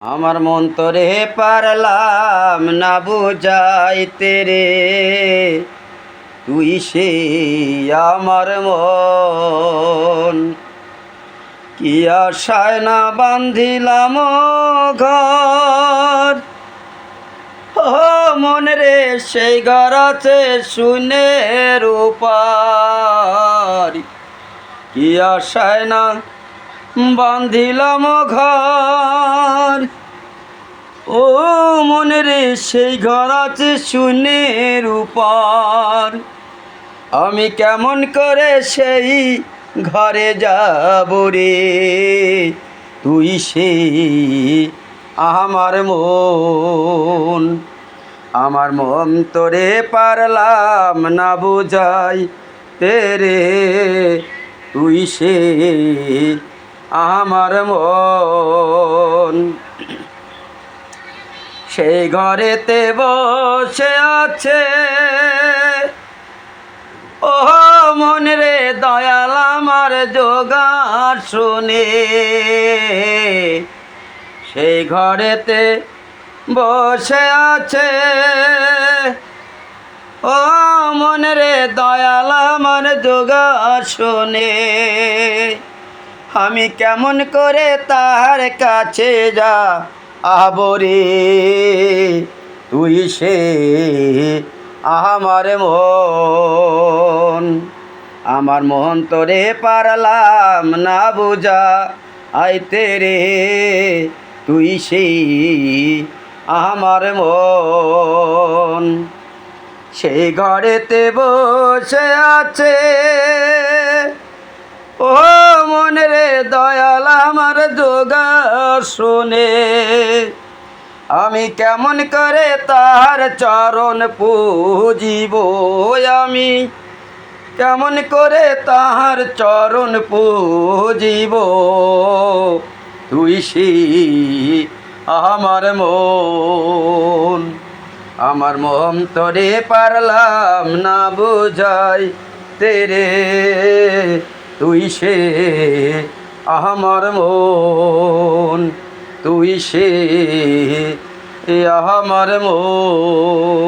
আমার মন তোরে পারলাম না বুঝাইতে রে, তুই সে আমার মন। কি আশায় না বান্ধিলাম ঘর, ও মন রে সেই ঘর আছে শূন্যের উপার। কি আশায় না বান্ধিলাম ঘর, ও মনে রে সেই ঘর আছে শূন্যের উপর। আমি কেমন করে সেই ঘরে যাব রে, তুই সেই আমার মন। আমার মন তোরে পারলাম না বুঝাই তেরে, তুই সে আমার মন। সেই ঘরেতে বসে আছে ও মন রে দয়াল আমার জোগার শুনে। সেই ঘরেতে বসে আছে ও মন রে দয়াল আমার জোগার শুনে। আমি কেমন করে তার কাছে যা আবরে, তুই সে আমার মন। আমার মন তোরে পারলাম না বুঝা আইতে রে, তুই সে আমার মন। সেই ঘরেতে বসে আছে ও মন রে দয়াল আমার জোগার শুনে। আমি কেমন করে তার চরণ পূজিব, আমি কেমন করে তাহার চরণ পূজিব, তুই সে আমার মন। আমার মন তোরে পারলাম না বুঝাই তেরে, তুই সে আমার মন। তুই সে আমার মন।